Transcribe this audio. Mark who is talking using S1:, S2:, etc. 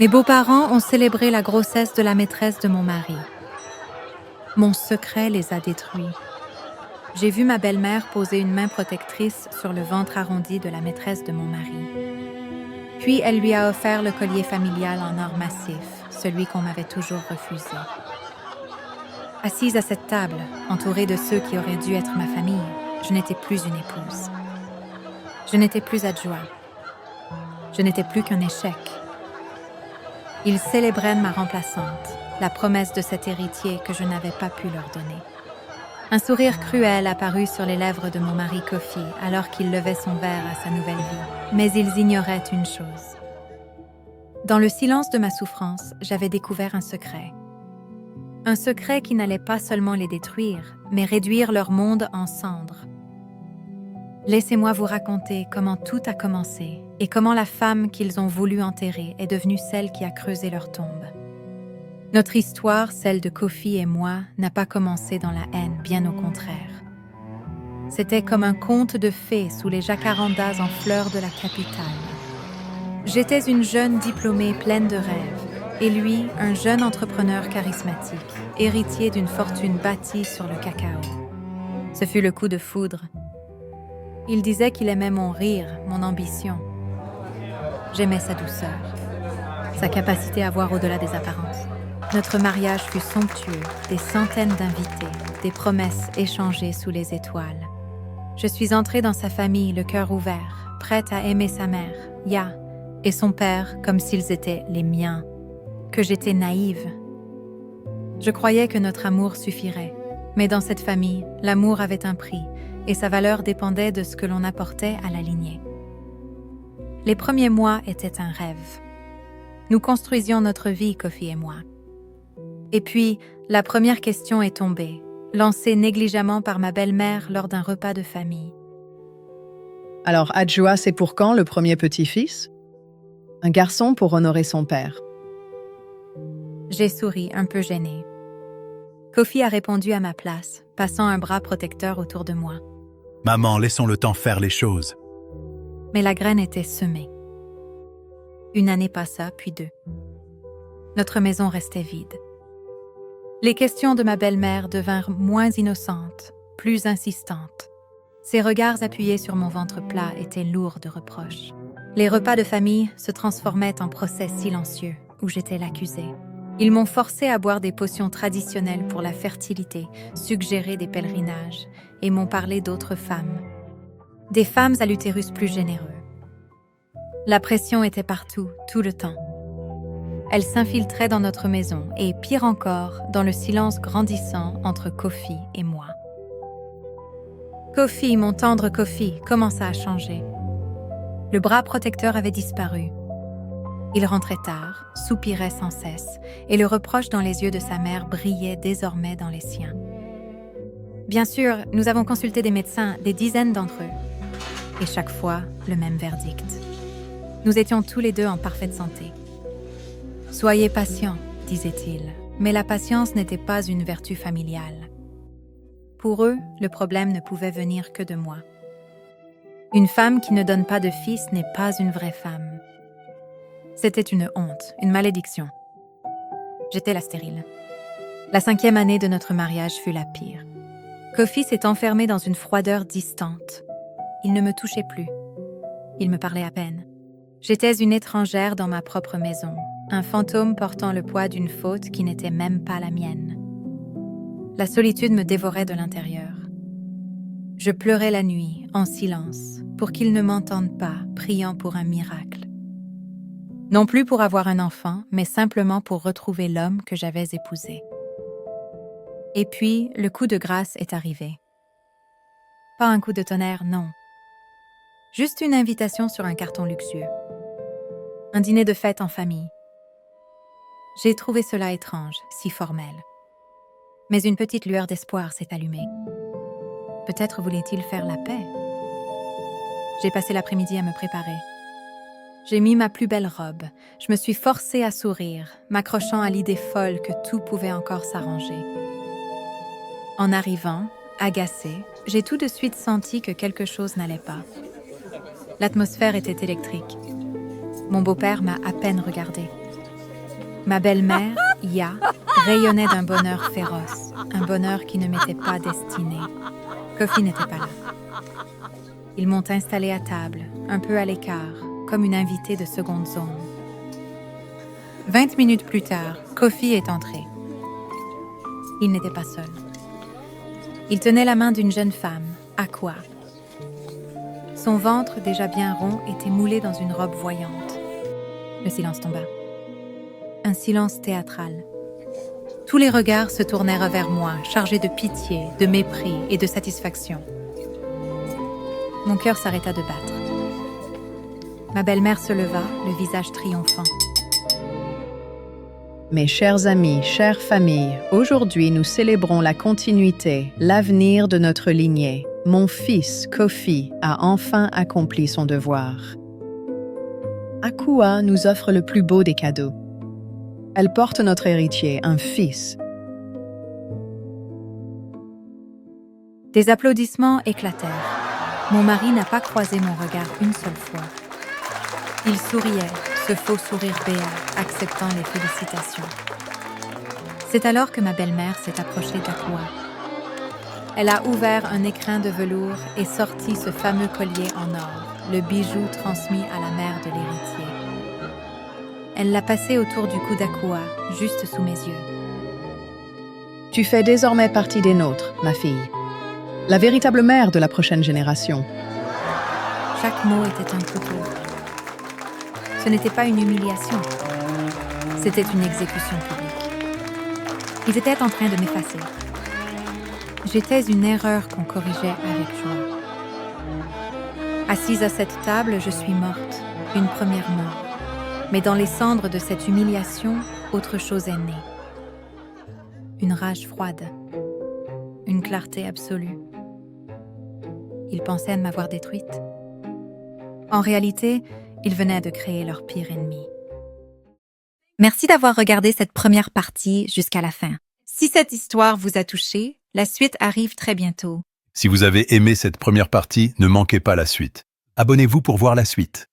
S1: Mes beaux-parents ont célébré la grossesse de la maîtresse de mon mari. Mon secret les a détruits. J'ai vu ma belle-mère poser une main protectrice sur le ventre arrondi de la maîtresse de mon mari. Puis elle lui a offert le collier familial en or massif, celui qu'on m'avait toujours refusé. Assise à cette table, entourée de ceux qui auraient dû être ma famille, je n'étais plus une épouse. Je n'étais plus adjoint. Je n'étais plus qu'un échec. Ils célébraient ma remplaçante, la promesse de cet héritier que je n'avais pas pu leur donner. Un sourire cruel apparut sur les lèvres de mon mari Kofi alors qu'il levait son verre à sa nouvelle vie. Mais ils ignoraient une chose. Dans le silence de ma souffrance, j'avais découvert un secret. Un secret qui n'allait pas seulement les détruire, mais réduire leur monde en cendres. Laissez-moi vous raconter comment tout a commencé et comment la femme qu'ils ont voulu enterrer est devenue celle qui a creusé leur tombe. Notre histoire, celle de Kofi et moi, n'a pas commencé dans la haine, bien au contraire. C'était comme un conte de fées sous les jacarandas en fleurs de la capitale. J'étais une jeune diplômée pleine de rêves, et lui, un jeune entrepreneur charismatique, héritier d'une fortune bâtie sur le cacao. Ce fut le coup de foudre. Il disait qu'il aimait mon rire, mon ambition. J'aimais sa douceur, sa capacité à voir au-delà des apparences. Notre mariage fut somptueux, des centaines d'invités, des promesses échangées sous les étoiles. Je suis entrée dans sa famille, le cœur ouvert, prête à aimer sa mère, Ya, et son père comme s'ils étaient les miens. Que j'étais naïve. Je croyais que notre amour suffirait, mais dans cette famille, l'amour avait un prix, et sa valeur dépendait de ce que l'on apportait à la lignée. Les premiers mois étaient un rêve. Nous construisions notre vie, Kofi et moi. Et puis, la première question est tombée, lancée négligemment par ma belle-mère lors d'un repas de famille.
S2: Alors, Adjoa, c'est pour quand le premier petit-fils? Un garçon pour honorer son père.
S1: J'ai souri, un peu gênée. Kofi a répondu à ma place, passant un bras protecteur autour de moi.
S3: Maman, laissons le temps faire les choses.
S1: Mais la graine était semée. Une année passa, puis 2. Notre maison restait vide. Les questions de ma belle-mère devinrent moins innocentes, plus insistantes. Ses regards appuyés sur mon ventre plat étaient lourds de reproches. Les repas de famille se transformaient en procès silencieux, où j'étais l'accusée. Ils m'ont forcé à boire des potions traditionnelles pour la fertilité, suggéré des pèlerinages, et m'ont parlé d'autres femmes. Des femmes à l'utérus plus généreux. La pression était partout, tout le temps. Elle s'infiltrait dans notre maison et, pire encore, dans le silence grandissant entre Kofi et moi. Kofi, mon tendre Kofi, comment ça a changé? Le bras protecteur avait disparu. Il rentrait tard, soupirait sans cesse, et le reproche dans les yeux de sa mère brillait désormais dans les siens. Bien sûr, nous avons consulté des médecins, des dizaines d'entre eux. Et chaque fois, le même verdict. Nous étions tous les deux en parfaite santé. « Soyez patients », disait-il, mais la patience n'était pas une vertu familiale. Pour eux, le problème ne pouvait venir que de moi. Une femme qui ne donne pas de fils n'est pas une vraie femme. C'était une honte, une malédiction. J'étais la stérile. La 5e année de notre mariage fut la pire. Kofi s'est enfermé dans une froideur distante. Il ne me touchait plus. Il me parlait à peine. J'étais une étrangère dans ma propre maison, un fantôme portant le poids d'une faute qui n'était même pas la mienne. La solitude me dévorait de l'intérieur. Je pleurais la nuit, en silence, pour qu'ils ne m'entendent pas, priant pour un miracle. Non plus pour avoir un enfant, mais simplement pour retrouver l'homme que j'avais épousé. Et puis, le coup de grâce est arrivé. Pas un coup de tonnerre, non. Juste une invitation sur un carton luxueux. Un dîner de fête en famille. J'ai trouvé cela étrange, si formel. Mais une petite lueur d'espoir s'est allumée. Peut-être voulait-il faire la paix. J'ai passé l'après-midi à me préparer. J'ai mis ma plus belle robe. Je me suis forcée à sourire, m'accrochant à l'idée folle que tout pouvait encore s'arranger. En arrivant, agacée, j'ai tout de suite senti que quelque chose n'allait pas. L'atmosphère était électrique. Mon beau-père m'a à peine regardée. Ma belle-mère, Ya, rayonnait d'un bonheur féroce, un bonheur qui ne m'était pas destiné. Kofi n'était pas là. Ils m'ont installée à table, un peu à l'écart, comme une invitée de seconde zone. 20 minutes plus tard, Kofi est entré. Il n'était pas seul. Il tenait la main d'une jeune femme, Aqua. Son ventre, déjà bien rond, était moulé dans une robe voyante. Le silence tomba. Un silence théâtral. Tous les regards se tournèrent vers moi, chargés de pitié, de mépris et de satisfaction. Mon cœur s'arrêta de battre. Ma belle-mère se leva, le visage triomphant.
S2: Mes chers amis, chères familles, aujourd'hui nous célébrons la continuité, l'avenir de notre lignée. Mon fils, Kofi, a enfin accompli son devoir. Akua nous offre le plus beau des cadeaux. Elle porte notre héritier, un fils.
S1: Des applaudissements éclatèrent. Mon mari n'a pas croisé mon regard une seule fois. Il souriait, ce faux sourire béat, acceptant les félicitations. C'est alors que ma belle-mère s'est approchée d'Akua. Elle a ouvert un écrin de velours et sorti ce fameux collier en or, le bijou transmis à la mère de l'héritier. Elle l'a passé autour du cou d'Akua, juste sous mes yeux.
S2: Tu fais désormais partie des nôtres, ma fille. La véritable mère de la prochaine génération.
S1: Chaque mot était un couteau. Ce n'était pas une humiliation. C'était une exécution publique. Ils étaient en train de m'effacer. J'étais une erreur qu'on corrigeait avec joie. Assise à cette table, je suis morte, une première mort. Mais dans les cendres de cette humiliation, autre chose est née. Une rage froide. Une clarté absolue. Ils pensaient m'avoir détruite. En réalité, ils venaient de créer leur pire ennemi. Merci d'avoir regardé cette première partie jusqu'à la fin. Si cette histoire vous a touché, la suite arrive très bientôt.
S3: Si vous avez aimé cette première partie, ne manquez pas la suite. Abonnez-vous pour voir la suite.